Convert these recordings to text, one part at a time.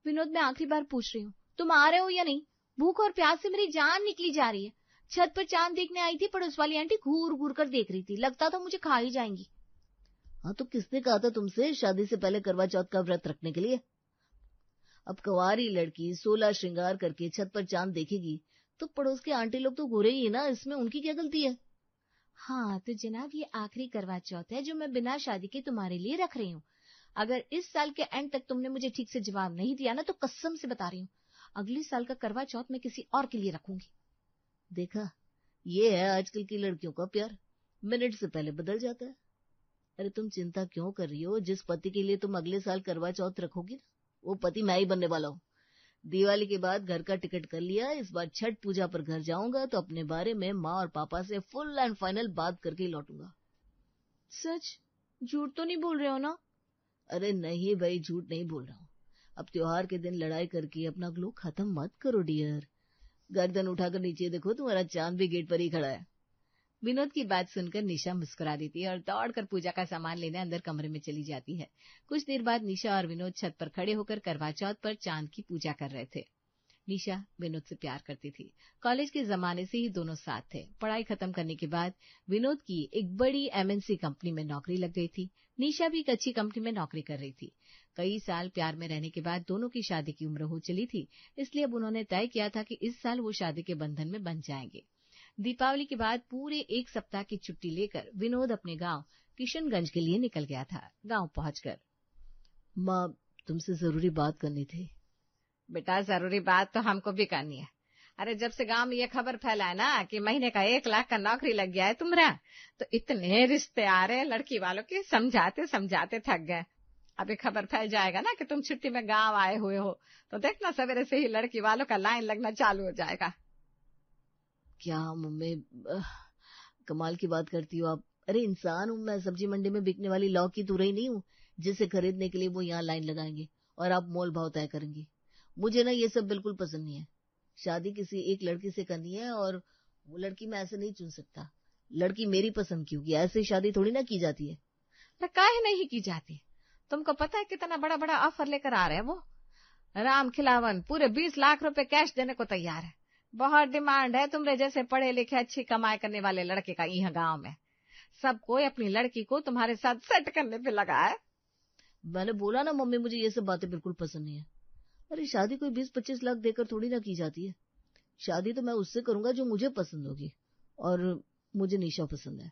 विनोद, मैं आखिरी बार पूछ रही हूँ, तुम आ रहे हो या नहीं? भूख और प्यास से मेरी जान निकली जा रही है। छत पर चांद देखने आई थी, पड़ोस वाली आंटी घूर घूर कर देख रही थी, लगता था मुझे खा ही जाएंगी। हाँ तो किसने कहा था तुमसे शादी से पहले करवा चौथ का व्रत रखने के लिए? अब कुंवारी लड़की 16 श्रृंगार करके छत पर चांद देखेगी तो पड़ोस के आंटी लोग तो घूरे ही ना, इसमें उनकी क्या गलती है? हाँ तो जनाब, ये आखिरी करवा चौथ है जो मैं बिना शादी के तुम्हारे लिए रख रही हूँ। अगर इस साल के एंड तक तुमने मुझे ठीक से जवाब नहीं दिया ना, तो कसम से बता रही हूँ, अगले साल का करवा चौथ मैं किसी और के लिए रखूंगी। देखा, ये है आजकल की लड़कियों का प्यार, मिनट से पहले बदल जाता है। अरे तुम चिंता क्यों कर रही हो? जिस पति के लिए तुम अगले साल करवा चौथ रखोगी ना, वो पति मैं ही बनने वाला हूँ। दिवाली के बाद घर का टिकट कर लिया, इस बार छठ पूजा पर घर जाऊंगा तो अपने बारे में माँ और पापा से फुल एंड फाइनल बात करके ही लौटूंगा। सच? झूठ तो नहीं बोल रहे हो ना? अरे नहीं भाई, झूठ नहीं बोल रहा हूँ। अब त्योहार के दिन लड़ाई करके अपना ग्लो खत्म मत करो डियर। गर्दन उठाकर नीचे देखो, तुम्हारा चांद भी गेट पर ही खड़ा है। विनोद की बात सुनकर निशा मुस्कुरा देती है और दौड़कर पूजा का सामान लेने अंदर कमरे में चली जाती है। कुछ देर बाद निशा और विनोद छत पर खड़े होकर करवा चौथ पर चांद की पूजा कर रहे थे। निशा विनोद से प्यार करती थी। कॉलेज के जमाने से ही दोनों साथ थे। पढ़ाई खत्म करने के बाद विनोद की एक बड़ी एमएनसी कंपनी में नौकरी लग गई थी। निशा भी एक अच्छी कंपनी में नौकरी कर रही थी। कई साल प्यार में रहने के बाद दोनों की शादी की उम्र हो चली थी, इसलिए अब उन्होंने तय किया था कि इस साल वो शादी के बंधन में बंध जाएंगे। दीपावली के बाद पूरे एक सप्ताह की छुट्टी लेकर विनोद अपने गांव किशनगंज के लिए निकल गया था। गांव पहुंचकर, माँ, तुमसे जरूरी बात करनी थी। बेटा, जरूरी बात तो हमको भी करनी है। अरे जब से गांव में ये खबर फैला है ना कि महीने का 1 लाख का नौकरी लग गया है तुम्हारा, तो इतने रिश्ते आ रहे हैं लड़की वालों के, समझाते समझाते थक गए। अभी खबर फैल जाएगा ना कि तुम छुट्टी में गांव आए हुए हो, तो देखना सवेरे से ही लड़की वालों का लाइन लगना चालू हो जाएगा। क्या मम्मी, कमाल की बात करती हो आप। अरे इंसान हूं मैं, सब्जी मंडी में बिकने वाली लौकी तुरई नहीं हूँ जिसे खरीदने के लिए वो यहाँ लाइन लगाएंगे और आप मोल भाव तय करेंगी। मुझे ना ये सब बिल्कुल पसंद नहीं है। शादी किसी एक लड़की से करनी है और वो लड़की मैं ऐसे नहीं चुन सकता। लड़की मेरी पसंद की होगी, ऐसे शादी थोड़ी ना की जाती है। काहे नहीं की जाती? तुमको पता है कितना बड़ा बड़ा ऑफर लेकर आ रहे हैं वो। राम खिलावन पूरे 20 लाख रुपए कैश देने को तैयार है। बहुत डिमांड है तुम्हारे जैसे पढ़े लिखे अच्छी कमाई करने वाले लड़के का यहाँ गांव में। सब कोई अपनी लड़की को तुम्हारे साथ सेट करने पे लगा है। मैंने बोला ना मम्मी, मुझे ये सब बातें बिल्कुल पसंद नहीं है। अरे शादी कोई 20-25 लाख देकर थोड़ी ना की जाती है। शादी तो मैं उससे करूंगा जो मुझे पसंद होगी, और मुझे निशा पसंद है।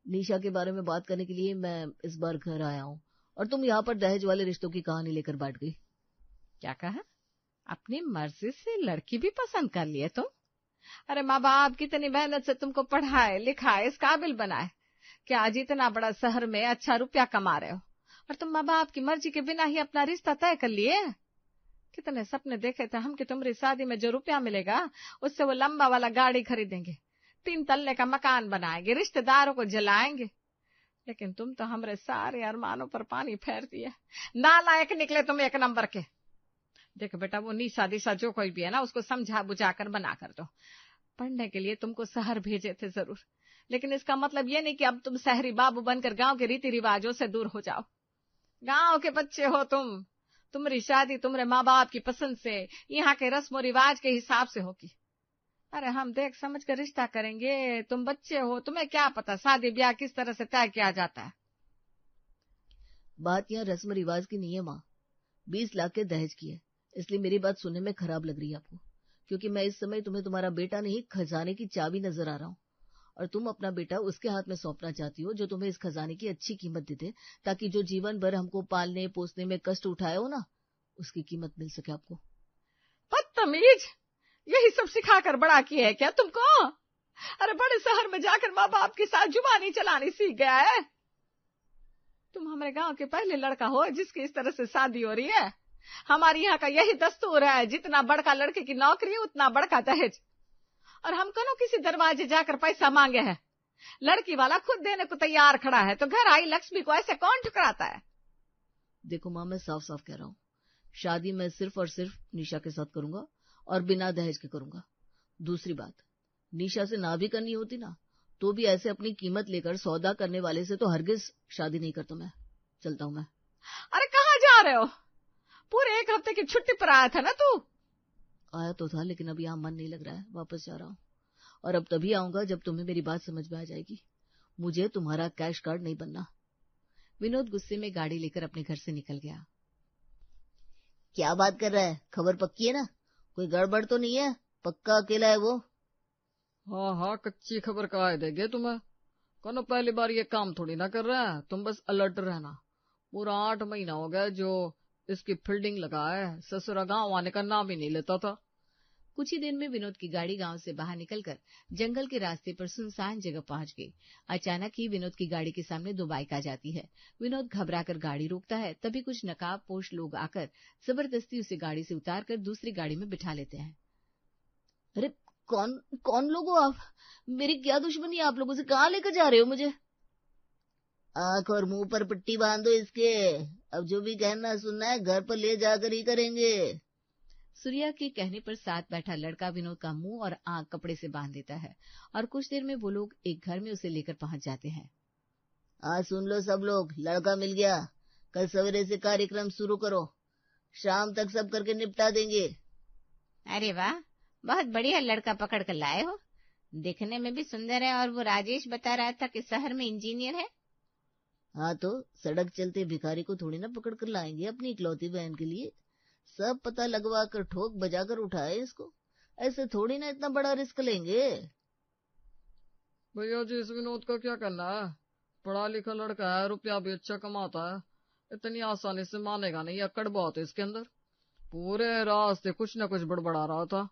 निशा के बारे में बात करने के लिए मैं इस बार घर आया हूँ, और तुम यहाँ पर दहेज वाले रिश्तों की कहानी लेकर बैठ गई। क्या कहा? अपनी मर्जी से लड़की भी पसंद कर लिए तुम? अरे माँ बाप कितनी मेहनत से तुमको पढ़ाए लिखाए इस काबिल बनाए, क्या आज इतना बड़ा शहर में अच्छा रुपया कमा रहे हो और तुम माँ बाप की मर्जी के बिना ही अपना रिश्ता तय कर लिए? कितने सपने देखे थे हम कि तुम्हारी शादी में जो रुपया मिलेगा उससे वो लंबा वाला गाड़ी खरीदेंगे, 3 तल्ले का मकान बनाएंगे, रिश्तेदारों को जलाएंगे। लेकिन तुम तो हमारे सारे अरमानों पर पानी फेर दिए। नालायक निकले तुम एक नंबर के। देखो बेटा, वो निशा दिशा जो कोई भी है ना, उसको समझा बुझा कर बना कर दो। पढ़ने के लिए तुमको शहर भेजे थे जरूर, लेकिन इसका मतलब ये नहीं कि अब तुम शहरी बाबू बनकर गांव के रीति रिवाजों से दूर हो जाओ। गांव के बच्चे हो तुम, तुम्हारी शादी तुम्हारे माँ बाप की पसंद से, यहाँ के रस्म रिवाज के हिसाब से होगी। अरे हम देख समझ कर रिश्ता करेंगे, तुम बच्चे हो, तुम्हें क्या पता शादी ब्याह किस तरह से तय किया जाता है। बात यहाँ रस्म रिवाज की नहीं है माँ, 20 लाख के दहेज की है। इसलिए मेरी बात सुनने में खराब लग रही है आपको, क्योंकि मैं इस समय तुम्हें तुम्हारा बेटा नहीं, खजाने की चाबी नजर आ रहा हूँ, और तुम अपना बेटा उसके हाथ में सौंपना चाहती हो जो तुम्हें इस खजाने की अच्छी कीमत दे दे, ताकि जो जीवन भर हमको पालने पोसने में कष्ट उठाए हो ना, उसकी कीमत मिल सके आपको। बदतमीज, यही सब सिखाकर बड़ा किया है क्या तुमको? अरे बड़े शहर में जाकर माँ बाप के साथ जुबानी चलानी सीख गया है। तुम हमारे गांव के पहले लड़का हो जिसकी इस तरह से शादी हो रही है। हमारे यहाँ का यही दस्तूर है, जितना बड़का लड़के की नौकरी उतना बड़का दहेज। और हम कौन किसी दरवाजे जाकर पैसा मांगे हैं? लड़की वाला खुद देने को तैयार खड़ा है, तो घर आई लक्ष्मी को ऐसे कौन ठुकराता है? देखो माँ, मैं साफ साफ कह रहा हूँ, शादी मैं सिर्फ और सिर्फ निशा के साथ करूंगा और बिना दहेज के करूंगा। दूसरी बात, निशा से ना भी करनी होती ना, तो भी ऐसे अपनी कीमत लेकर सौदा करने वाले से तो हरगिज शादी नहीं करता मैं। चलता हूँ मैं। अरे कहाँ जा रहे हो? पूरे 1 हफ्ते की छुट्टी पर आया था ना तू? आया तो था, लेकिन अब यहाँ मन नहीं लग रहा है, वापस जा रहा हूँ। और अब तभी आऊंगा जब तुम्हें मेरी बात समझ में आ जाएगी। मुझे तुम्हारा कैश कार्ड नहीं बनना। विनोद गुस्से में गाड़ी लेकर अपने घर से निकल गया। क्या बात कर रहा है? खबर पक्की है ना? कोई गड़बड़ तो नहीं है? पक्का अकेला है वो? हाँ, कच्ची खबर कहा देंगे तुम्हें। कौन पहली बार ये काम थोड़ी ना कर रहा है, तुम बस अलर्ट रहना। पूरा 8 महीना हो गया जो इसकी फील्डिंग लगा है, ससुरा गांव आने का नाम ही नहीं लेता था। कुछ ही देर में विनोद की गाड़ी गांव से बाहर निकलकर जंगल के रास्ते पर सुनसान जगह पहुंच गई। अचानक ही विनोद की गाड़ी के सामने 2 बाइक आ जाती है। विनोद घबराकर गाड़ी रोकता है, तभी कुछ नकाबपोश लोग आकर जबरदस्ती उसे गाड़ी से उतारकर दूसरी गाड़ी में बिठा लेते हैं। अरे कौन लोग हो आप? मेरी क्या दुश्मनी है आप लोगों से? कहाँ लेकर जा रहे हो मुझे? आंख और मुंह पर पट्टी बांधो इसके। अब जो भी कहना सुनना है घर पर ले जाकर ही करेंगे। सूर्या के कहने पर साथ बैठा लड़का विनोद का मुंह और आंख कपड़े से बांध देता है और कुछ देर में वो लोग एक घर में उसे लेकर पहुंच जाते हैं। आज सुन लो सब लोग, लड़का मिल गया। कल सवेरे से कार्यक्रम शुरू करो, शाम तक सब करके निपटा देंगे। अरे वाह, बहुत बढ़िया लड़का पकड़ कर लाए हो। देखने में भी सुंदर है और वो राजेश बता रहा था कि शहर में इंजीनियर है। हाँ तो सड़क चलते भिखारी को थोड़ी ना पकड़ कर लाएंगे अपनी इकलौती बहन के लिए। सब पता लगवा कर ठोक बजाकर उठाए इसको। ऐसे थोड़ी ना इतना बड़ा रिस्क लेंगे। भैया जी, इस विनोद का क्या करना है? पढ़ा लिखा लड़का है, रुपया भी अच्छा कमाता है, इतनी आसानी से मानेगा नहीं। अकड़ बहुत है इसके अंदर। पूरे रास्ते कुछ न कुछ बड़बड़ा रहा था।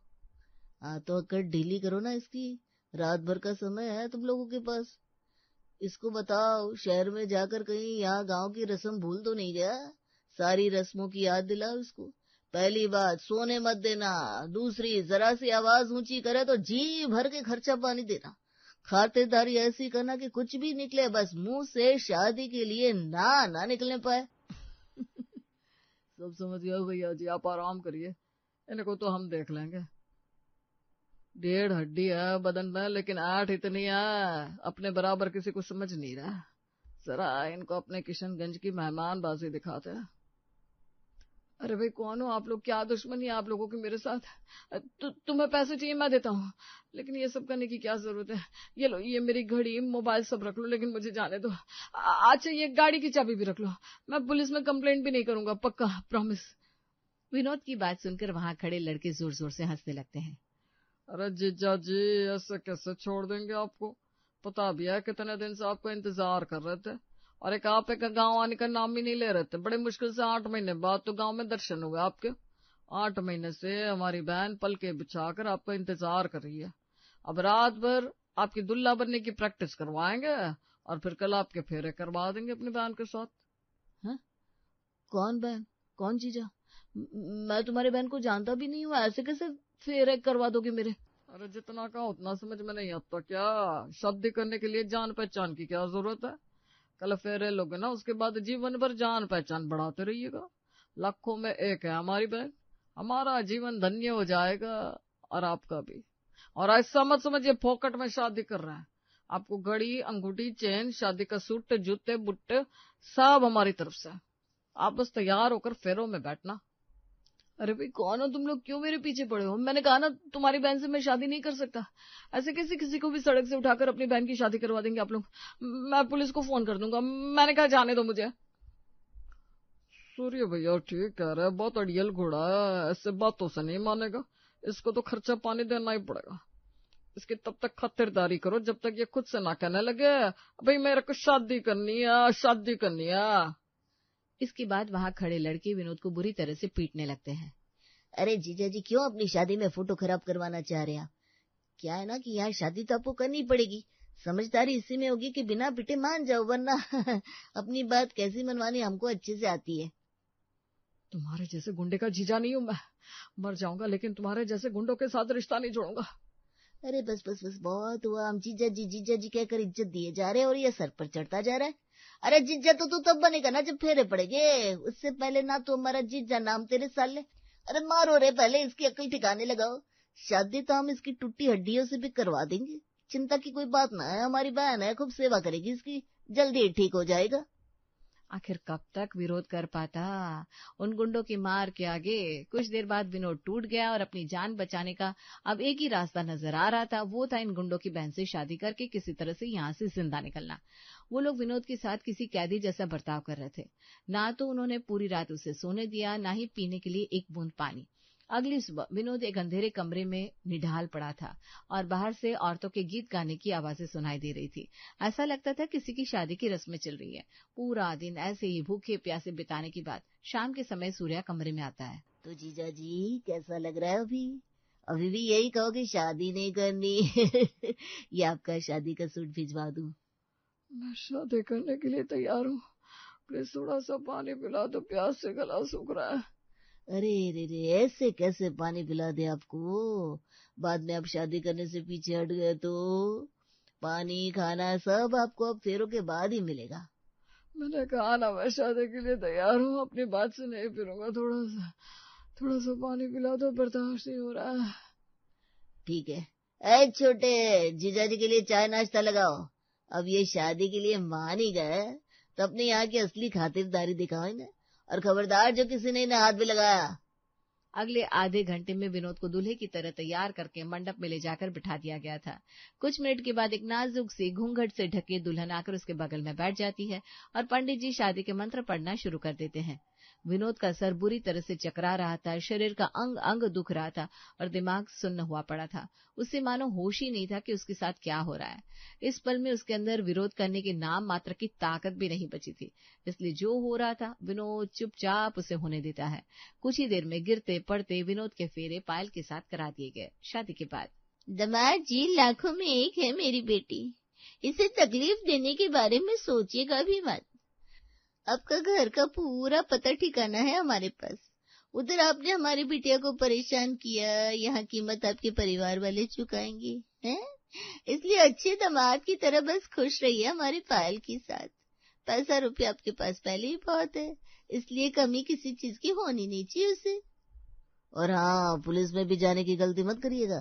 हाँ तो अकड़ ढीली करो ना इसकी। रात भर का समय है तुम लोगों के पास। इसको बताओ, शहर में जाकर कहीं यहाँ गांव की रस्म भूल तो नहीं गया? सारी रस्मों की याद दिलाओ इसको। पहली बात, सोने मत देना। दूसरी, जरा सी आवाज ऊंची करे तो जी भर के खर्चा पानी देना। खातिरदारी ऐसी करना कि कुछ भी निकले, बस मुंह से शादी के लिए ना निकलने पाए। सब समझ गया भैया जी, आप आराम करिए, इनको तो हम देख लेंगे। 1.5 हड्डी है बदन में, लेकिन 8 इतनी है, अपने बराबर किसी को समझ नहीं रहा। जरा इनको अपने किशनगंज की मेहमानबाजी दिखाते हैं। अरे भाई, कौन हो आप लोग? क्या दुश्मनी है आप लोगों की मेरे साथ? तुम्हें पैसे चाहिए, मैं देता हूँ, लेकिन ये सब करने की क्या जरूरत है? ये लो, ये मेरी घड़ी मोबाइल सब रख लो, लेकिन मुझे जाने दो। अच्छा, ये गाड़ी की चाबी भी रख लो। मैं पुलिस में कंप्लेंट भी नहीं करूंगा, पक्का, प्रॉमिस। विनोद की बात सुनकर वहां खड़े लड़के जोर जोर से हंसने लगते हैं। अरे जीजा जी, ऐसे कैसे छोड़ देंगे आपको? पता भी है कितने दिन से आपको इंतजार कर रहे थे, और एक आप एक गांव आने का नाम ही नहीं ले रहे थे। बड़े मुश्किल से 8 महीने बाद तो गांव में दर्शन हुए आपके। 8 महीने से हमारी बहन पलके बिछाकर आपका इंतजार कर रही है। अब रात भर आपकी दुल्हा बनने की प्रैक्टिस करवाएंगे और फिर कल आपके फेरे करवा देंगे अपनी बहन के साथ। हाँ? कौन बहन? कौन जीजा? मैं तुम्हारी बहन को जानता भी नहीं हूँ, ऐसे कैसे फेरे करवा दोगे मेरे? अरे जितना कहा उतना समझ में नहीं आता क्या? शादी करने के लिए जान पहचान की क्या जरूरत है? कल फेरे लोगे ना, उसके बाद जीवन भर जान पहचान बढ़ाते रहिएगा। लाखों में एक है हमारी बहन, हमारा जीवन धन्य हो जाएगा और आपका भी। और ऐसा मत समझिए फोकट में शादी कर रहे हैं। आपको घड़ी, अंगूठी, चेन, शादी का सूट, जूते, बुट्टे सब हमारी तरफ से। आप बस तैयार होकर फेरों में बैठना। अरे भाई, कौन हो तुम लोग? क्यों मेरे पीछे पड़े हो? मैंने कहा ना तुम्हारी बहन से मैं शादी नहीं कर सकता। ऐसे किसी को भी सड़क से उठाकर अपनी बहन की शादी करवा देंगे आप लोग? मैं पुलिस को फोन कर दूंगा। मैंने कहा जाने दो मुझे। सूर्य भैया ठीक कह रहे हैं, बहुत अड़ियल घोड़ा है, ऐसे बातों से नहीं मानेगा। इसको तो खर्चा पानी देना ही पड़ेगा। इसकी तब तक खातिरदारी करो जब तक ये खुद से ना कहने लगे भाई मेरे को शादी करनी है, शादी करनी है। इसके बाद वहां खड़े लड़के विनोद को बुरी तरह से पीटने लगते हैं। अरे जीजा जी, क्यों अपनी शादी में फोटो खराब करवाना चाह रहे हैं? क्या है ना कि यहाँ शादी तो आपको करनी पड़ेगी। समझदारी इसी में होगी कि बिना पिटे मान जाओ, वरना अपनी बात कैसी मनवानी हमको अच्छे से आती है। तुम्हारे जैसे गुंडे का जीजा नहीं हूं मैं। मर जाऊंगा लेकिन तुम्हारे जैसे गुंडों के साथ रिश्ता नहीं जोड़ूंगा। अरे बस बस बस, बहुत हुआ। हम जीजा जी कहकर इज्जत दिए जा रहे हैं और ये सर पर चढ़ता जा रहा है। अरे जीजा तो तू तब बनेगा ना जब फेरे पड़ेंगे। उससे पहले ना तो हमारा जीजा नाम तेरे साले। अरे मारो रे, पहले इसकी अकल ठिकाने लगाओ। शादी तो हम इसकी टूटी हड्डियों से भी करवा देंगे, चिंता की कोई बात ना है। हमारी बहन है, खूब सेवा करेगी इसकी, जल्दी ठीक हो जाएगा। आखिर कब तक विरोध कर पाता उन गुंडों की मार के आगे। कुछ देर बाद विनोद टूट गया और अपनी जान बचाने का अब एक ही रास्ता नजर आ रहा था, वो था इन गुंडों की बहन से शादी करके किसी तरह से यहाँ से जिंदा निकलना। वो लोग विनोद के साथ किसी कैदी जैसा बर्ताव कर रहे थे। ना तो उन्होंने पूरी रात उसे सोने दिया, ना ही पीने के लिए एक बूंद पानी। अगली सुबह विनोद एक अंधेरे कमरे में निढाल पड़ा था और बाहर से औरतों के गीत गाने की आवाजें सुनाई दे रही थी। ऐसा लगता था किसी की शादी की रस्में चल रही है। पूरा दिन ऐसे ही भूखे प्यासे बिताने के बाद शाम के समय सूर्या कमरे में आता है। तो जीजा जी कैसा लग रहा है अभी भी यही कहोगे शादी नहीं करनी? ये आपका शादी का सूट भिजवा दूं? मैं शादी करने के लिए तैयार हूँ, प्लीज थोड़ा सा पानी पिला दो, प्यास से गला सूख रहा है। अरे रे रे, ऐसे कैसे पानी पिला दे आपको? बाद में आप शादी करने से पीछे हट गए तो पानी खाना सब आपको अब फेरों के बाद ही मिलेगा। मैंने कहा ना मैं शादी के लिए तैयार हूँ, अपनी बात से नहीं फिरूंगा। थोड़ा सा पानी पिला दो, बर्दाश्त नहीं हो रहा है। ठीक है, ऐ छोटे, जीजाजी के लिए चाय नाश्ता लगाओ। अब ये शादी के लिए मान ही गए तो अपने यहाँ की असली खातिरदारी दिखाओ ना, और खबरदार जो किसी ने इन्हें हाथ भी लगाया। अगले आधे घंटे में विनोद को दूल्हे की तरह तैयार करके मंडप में ले जाकर बिठा दिया गया था। कुछ मिनट के बाद एक नाजुक सी घूंघट से ढके दुल्हन आकर उसके बगल में बैठ जाती है और पंडित जी शादी के मंत्र पढ़ना शुरू कर देते हैं। विनोद का सर बुरी तरह से चकरा रहा था, शरीर का अंग अंग दुख रहा था और दिमाग सुन्न हुआ पड़ा था। उससे मानो होश ही नहीं था कि उसके साथ क्या हो रहा है। इस पल में उसके अंदर विरोध करने के नाम मात्र की ताकत भी नहीं बची थी, इसलिए जो हो रहा था विनोद चुपचाप उसे होने देता है। कुछ ही देर में गिरते पड़ते विनोद के फेरे पायल के साथ करा दिए गए। शादी के बाद दामाद जी लाखों में एक है मेरी बेटी, इसे तकलीफ देने के बारे में सोचिएगा भी मत। आपका घर का पूरा पता ठिकाना है हमारे पास। उधर आपने हमारी बिटिया को परेशान किया, यहाँ कीमत आपके परिवार वाले चुकाएंगे हैं? इसलिए अच्छे दामाद की तरह बस खुश रहिए हमारे पायल के साथ। पैसा रुपया आपके पास पहले ही बहुत है, इसलिए कमी किसी चीज की होनी नहीं चाहिए उसे। और हाँ, पुलिस में भी जाने की गलती मत करिएगा,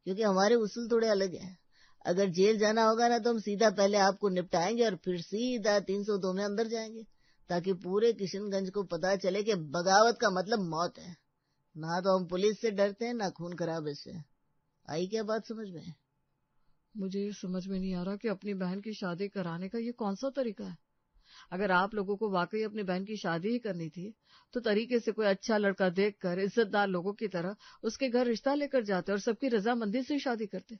क्योंकि हमारे उसूल थोड़े अलग है। अगर जेल जाना होगा ना तो हम सीधा पहले आपको निपटाएंगे और फिर सीधा 302 में अंदर जाएंगे, ताकि पूरे किशनगंज को पता चले कि बगावत का मतलब मौत है। ना तो हम पुलिस से डरते हैं ना खून खराबे से। आई क्या बात समझ में? मुझे ये समझ में नहीं आ रहा कि अपनी बहन की शादी कराने का ये कौन सा तरीका है। अगर आप लोगों को वाकई अपनी बहन की शादी ही करनी थी तो तरीके से कोई अच्छा लड़का देखकर इज्जतदार लोगों की तरह उसके घर रिश्ता लेकर जाते और सबकी रजामंदी से शादी करते।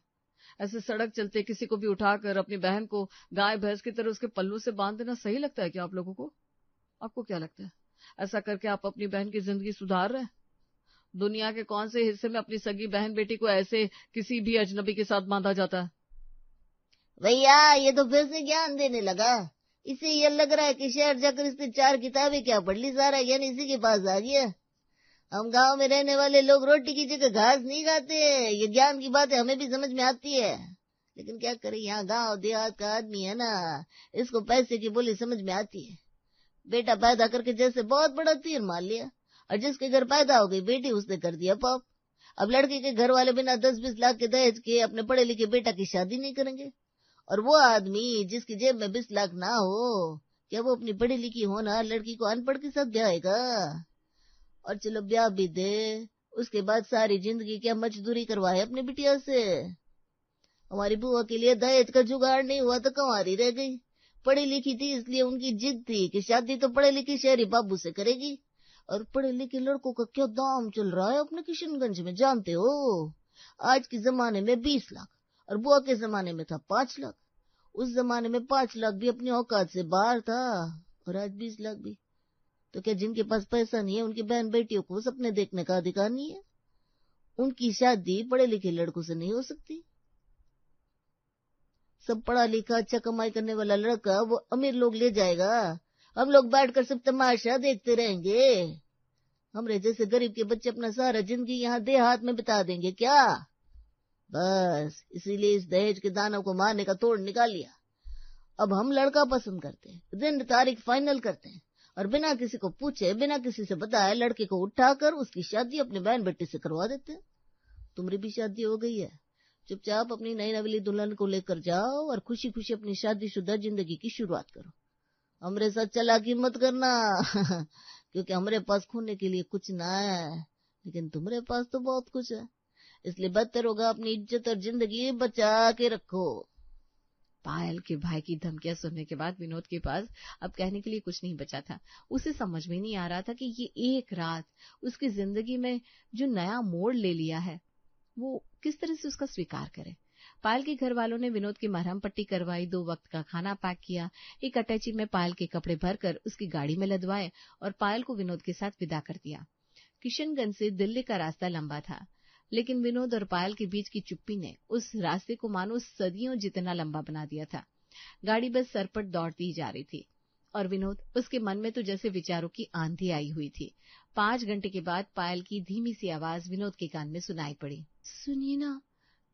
ऐसे सड़क चलते किसी को भी उठाकर अपनी बहन को गाय भैंस की तरह उसके पल्लू से बांध देना सही लगता है क्या आप लोगों को? आपको क्या लगता है, ऐसा करके आप अपनी बहन की जिंदगी सुधार रहे हैं? दुनिया के कौन से हिस्से में अपनी सगी बहन बेटी को ऐसे किसी भी अजनबी के साथ बांधा जाता है? भैया ये तो फिर से ज्ञान देने लगा। इसे ये लग रहा है कि शहर जाकर इसने 4 किताबें क्या पढ़ ली, सारा ज्ञान इसी के पास आ गया। हम गांव में रहने वाले लोग रोटी की जगह घास नहीं खाते। ये ज्ञान की बातें हमें भी समझ में आती है, लेकिन क्या करें, यहाँ गांव देहात का आदमी है ना, इसको पैसे की बोली समझ में आती है। बेटा पैदा करके जैसे बहुत बड़ा तीर मार लिया, और जिसके घर पैदा हो गई बेटी उसने कर दिया पाप। अब लड़के के घर वाले बिना 10-20 लाख के दहेज के अपने पढ़े लिखे बेटा की शादी नहीं करेंगे। और वो आदमी जिसकी जेब में 20 लाख ना हो, क्या वो अपनी पढ़ी लिखी होना लड़की को अनपढ़ के साथ ब्याहेगा? और चलो ब्याह भी दे, उसके बाद सारी जिंदगी क्या मजदूरी करवाए अपनी बिटिया से? हमारी बुआ के लिए दहेज का जुगाड़ नहीं हुआ तो कंवारी रह गई। पढ़ी लिखी थी इसलिए उनकी जिद थी कि शादी तो पढ़े लिखे शहरी बाबू से करेगी। और पढ़े लिखे लड़कों का क्या दाम चल रहा है अपने किशनगंज में जानते हो? आज के जमाने में 20 लाख और बुआ के जमाने में था 5 लाख। उस जमाने में 5 लाख भी अपनी औकात से बाहर था, और आज 20 लाख भी। तो क्या जिनके पास पैसा नहीं है उनकी बहन बेटियों को सपने देखने का अधिकार नहीं है? उनकी शादी पढ़े लिखे लड़कों से नहीं हो सकती? सब पढ़ा लिखा अच्छा कमाई करने वाला लड़का वो अमीर लोग ले जाएगा, हम लोग बैठकर सब तमाशा देखते रहेंगे। हमरे जैसे गरीब के बच्चे अपना सारा जिंदगी यहाँ देहात में बिता देंगे क्या? बस इसीलिए इस दहेज के दानों को मारने का तोड़ निकाल लिया। अब हम लड़का पसंद करते हैं, दिन तारीख फाइनल करते हैं, और बिना किसी को पूछे बिना किसी से बताए लड़के को उठाकर उसकी शादी अपनी बहन बेटी से करवा देते हैं। तुम्हारी भी शादी हो गई है, चुपचाप अपनी नई नवेली दुल्हन को लेकर जाओ और खुशी खुशी अपनी शादीशुदा जिंदगी की शुरुआत करो। हमरे साथ चालाकी मत करना क्योंकि हमरे पास खोने के लिए कुछ ना है, लेकिन तुम्हारे पास तो बहुत कुछ है, इसलिए बेहतर होगा अपनी इज्जत और जिंदगी बचा के रखो। पायल के भाई की धमकियां सुनने के बाद विनोद के पास अब कहने के लिए कुछ नहीं बचा था। उसे समझ में नहीं आ रहा था कि ये एक रात उसकी जिंदगी में जो नया मोड़ ले लिया है वो किस तरह से उसका स्वीकार करे। पायल के घर वालों ने विनोद की मरहम पट्टी करवाई, 2 वक्त का खाना पैक किया, एक अटैची में पायल के कपड़े भरकर उसकी गाड़ी में लदवाए और पायल को विनोद के साथ विदा कर दिया। किशनगंज से दिल्ली का रास्ता लंबा था, लेकिन विनोद और पायल के बीच की चुप्पी ने उस रास्ते को मानो सदियों जितना लंबा बना दिया था। गाड़ी बस सरपट दौड़ती जा रही थी और विनोद, उसके मन में तो जैसे विचारों की आंधी आई हुई थी। 5 घंटे के बाद पायल की धीमी सी आवाज विनोद के कान में सुनाई पड़ी। सुनिए ना,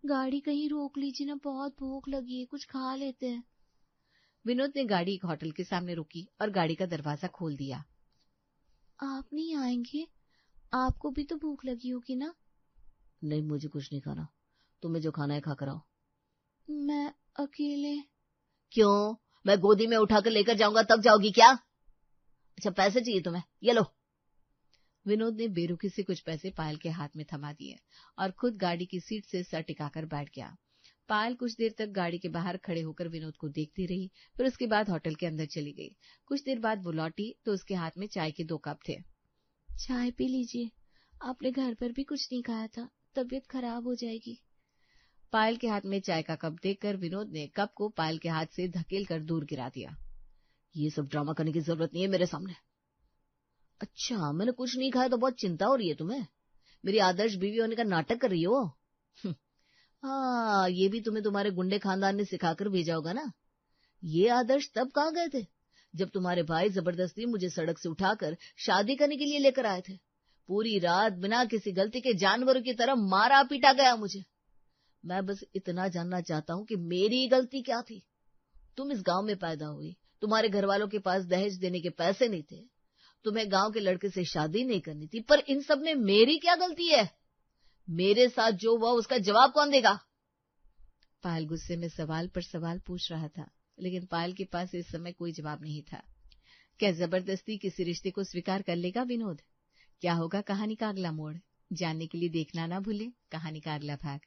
गाड़ी कहीं रोक लीजिए ना, बहुत भूख लगी है, कुछ खा लेते हैं। विनोद ने गाड़ी एक होटल के सामने रोकी और गाड़ी का दरवाजा खोल दिया। आप नहीं आएंगे? आपको भी तो भूख लगी होगी ना? नहीं, मुझे कुछ नहीं खाना, तुम्हें जो खाना है खा कर आओ। मैं अकेले। क्यों? मैं गोदी में उठाकर लेकर जाऊंगा तब जाओगी क्या? अच्छा, पैसे चाहिए तुम्हें? ये लो। विनोद ने बेरुखी से कुछ पैसे पायल के हाथ में थमा दिए और खुद गाड़ी की सीट से सर टिकाकर बैठ गया। पायल कुछ देर तक गाड़ी के बाहर खड़े होकर विनोद को देखती रही, फिर उसके बाद होटल के अंदर चली गई। कुछ देर बाद वो लौटी तो उसके हाथ में चाय के 2 कप थे। चाय पी लीजिए, आपने घर पर भी कुछ नहीं खाया था, तबीयत खराब हो जाएगी। पायल के हाथ में चाय का कप देखकर विनोद ने कप को पायल के हाथ से धकेल कर दूर गिरा दिया। ये सब ड्रामा करने की जरूरत नहीं है मेरे सामने। अच्छा, मैंने कुछ नहीं खाया तो बहुत चिंता हो रही है तुम्हें? मेरी आदर्श बीवी होने का नाटक कर रही हो? हाँ, ये भी तुम्हें तुम्हारे गुंडे खानदान ने सिखाकर भेजा होगा ना। ये आदर्श तब कहाँ गए थे जब तुम्हारे भाई जबरदस्ती मुझे सड़क से उठाकर शादी करने के लिए लेकर आए थे। पूरी रात बिना किसी गलती के जानवरों की तरह मारा पीटा गया मुझे। मैं बस इतना जानना चाहता हूँ कि मेरी गलती क्या थी। तुम इस गांव में पैदा हुई, तुम्हारे घर वालों के पास दहेज देने के पैसे नहीं थे, तुम्हें गांव के लड़के से शादी नहीं करनी थी, पर इन सब में मेरी क्या गलती है? मेरे साथ जो हुआ उसका जवाब कौन देगा? पायल गुस्से में सवाल पर सवाल पूछ रहा था, लेकिन पायल के पास इस समय कोई जवाब नहीं था। क्या जबरदस्ती किसी रिश्ते को स्वीकार कर लेगा विनोद? क्या होगा कहानी का अगला मोड़? जानने के लिए देखना ना भूलें कहानी का अगला भाग।